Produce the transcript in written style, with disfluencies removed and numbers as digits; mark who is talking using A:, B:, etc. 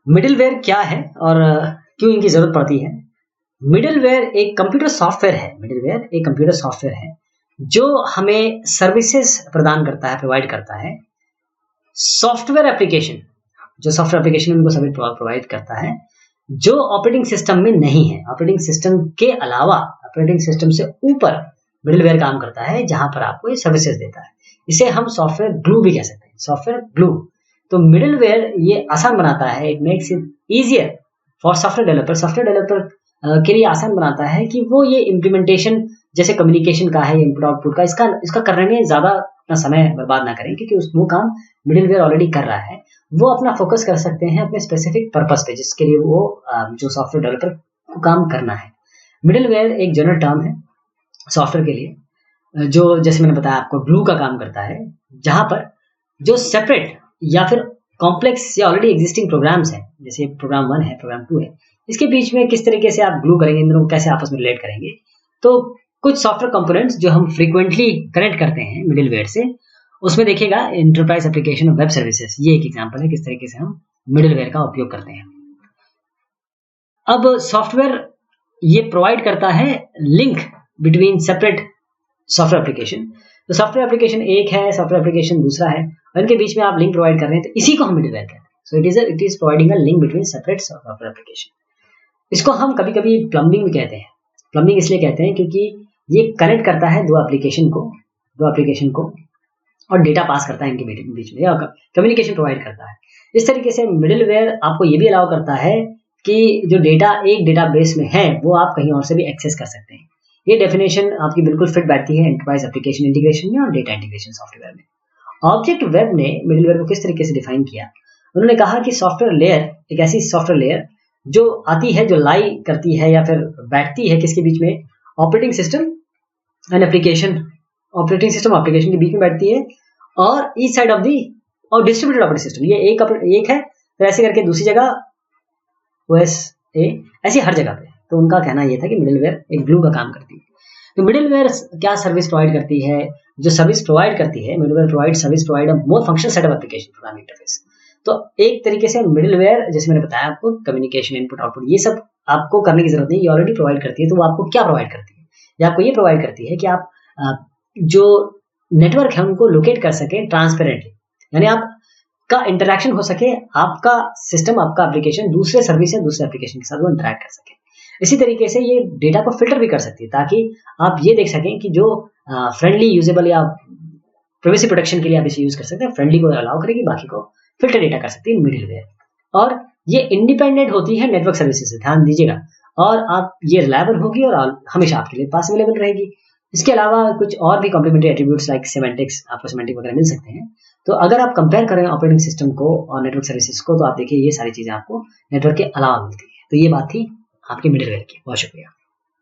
A: Middleware क्या है और क्यों इनकी जरूरत पड़ती है? मिडलवेयर एक कंप्यूटर सॉफ्टवेयर है। मिडलवेयर एक कंप्यूटर सॉफ्टवेयर है जो हमें सर्विसेज प्रदान करता है, प्रोवाइड करता है। सॉफ्टवेयर एप्लीकेशन, जो सॉफ्टवेयर एप्लीकेशन उनको सभी प्रोवाइड करता है जो ऑपरेटिंग सिस्टम में नहीं है। ऑपरेटिंग सिस्टम के अलावा, ऑपरेटिंग सिस्टम से ऊपर मिडलवेयर काम करता है, जहां पर आपको ये सर्विसेज देता है। इसे हम सॉफ्टवेयर ग्लू भी कह सकते हैं, सॉफ्टवेयर ग्लू। तो मिडलवेयर ये आसान बनाता है, it makes it easier for software developer. Software developer के लिए आसान बनाता है कि वो ये इम्प्लीमेंटेशन जैसे कम्युनिकेशन का है, इनपुट आउटपुट का, इसका करने में ज्यादा अपना समय बर्बाद ना करें, क्योंकि वो काम मिडलवेयर ऑलरेडी कर रहा है। वो अपना फोकस कर सकते हैं अपने स्पेसिफिक पर्पस पे, जिसके लिए वो जो सॉफ्टवेयर डेवलपर को काम करना है। मिडलवेयर एक जनरल टर्म है सॉफ्टवेयर के लिए, जो जैसे मैंने बताया आपको ग्लू का काम करता है, जहां पर जो सेपरेट या फिर कॉम्प्लेक्स या ऑलरेडी एग्जिस्टिंग प्रोग्राम्स हैं, जैसे प्रोग्राम 1 है, प्रोग्राम 2 है, इसके बीच में किस तरीके से आप ग्लू करेंगे, इन दोनों को कैसे आपस में रिलेट करेंगे। तो कुछ सॉफ्टवेयर कंपोनेंट्स जो हम फ्रीक्वेंटली कनेक्ट करते हैं मिडलवेयर से, उसमें देखिएगा एंटरप्राइज एप्लीकेशन और वेब सर्विसेज, ये एक एग्जांपल है किस तरीके से हम मिडलवेयर का उपयोग करते हैं। अब सॉफ्टवेयर ये प्रोवाइड करता है link between separate software application. तो सॉफ्टवेयर एप्लीकेशन एक है, सॉफ्टवेयर एप्लीकेशन दूसरा है, और इनके बीच में आप लिंक प्रोवाइड कर रहे हैं, तो इसी को हम मिडलवेयर कहते हैं। So it is providing a link between separate software application. इसको हम कभी कभी प्लम्बिंग भी कहते हैं। प्लम्बिंग इसलिए कहते हैं क्योंकि ये कनेक्ट करता है दो एप्लीकेशन को और डेटा पास करता है इनके बीच में, या कम्युनिकेशन प्रोवाइड करता है। इस तरीके से मिडलवेयर आपको ये भी अलाउ करता है कि जो डेटा एक डेटाबेस में है वो आप कहीं और से भी एक्सेस कर सकते हैं। ये डेफिनेशन आपकी बिल्कुल फिट बैठती है एंटरप्राइज एप्लीकेशन इंटीग्रेशन में और डेटा इंटीग्रेशन सॉफ्टवेयर में। ऑब्जेक्ट वेब ने मिडलवेयर को किस तरीके से डिफाइन किया? उन्होंने कहा कि सॉफ्टवेयर लेयर एक ऐसी सॉफ्टवेयर लेयर जो आती है, जो लाई करती है या फिर बैठती है किसके बीच में? Operating system and application, operating system application के बीच में बैठती है, और ईच साइड ऑफ दी और डिस्ट्रीब्यूटेड ऑपरेटिंग सिस्टम, ये एक है, फिर ऐसे करके दूसरी जगह OS ऐसी हर जगह पे। तो उनका कहना यह था कि मिडलवेयर एक ग्लू का काम करती है। तो मिडलवेयर क्या सर्विस प्रोवाइड करती है? जो सर्विस प्रोवाइड करती है middleware provide service provide a more functional set of application programming interface. तो एक तरीके से मिडलवेयर, जैसे मैंने बताया आपको, कम्युनिकेशन, इनपुट आउटपुट, ये सब आपको करने की जरूरत नहीं, ये ऑलरेडी प्रोवाइड करती है। तो वो आपको क्या प्रोवाइड करती है? ये आपको ये प्रोवाइड करती है कि आप जो नेटवर्क है उनको लोकेट कर सके ट्रांसपेरेंटली, यानी आप का इंटरेक्शन हो सके, आपका सिस्टम, आपका एप्लीकेशन दूसरे सर्विस या दूसरे एप्लीकेशन के साथ वो इंटरेक्ट कर सके। इसी तरीके से ये डेटा को फिल्टर भी कर सकती है, ताकि आप ये देख सकें कि जो फ्रेंडली यूजेबल या प्राइवेसी प्रोटेक्शन के लिए आप इसे यूज कर सकते हैं, फ्रेंडली को अलाउ करेगी, बाकी को फिल्टर डेटा कर सकती है मिडलवेयर। और ये इंडिपेंडेंट होती है नेटवर्क सर्विसेज से, ध्यान दीजिएगा, और आप ये रिलायबल होगी और हमेशा आपके लिए पास अवेलेबल रहेगी। इसके अलावा कुछ और भी कॉम्प्लीमेंट्री एट्रीब्यूट्स लाइक सेमेंटिक्स, आपको सेमेंटिक वगैरह मिल सकते हैं। तो अगर आप कंपेयर करें ऑपरेटिंग सिस्टम को और नेटवर्क सर्विसेज को, तो आप देखिए ये सारी चीजें आपको नेटवर्क के अलावा मिलती है। तो ये बात थी आपके मिडलवेयर की। बहुत शुक्रिया।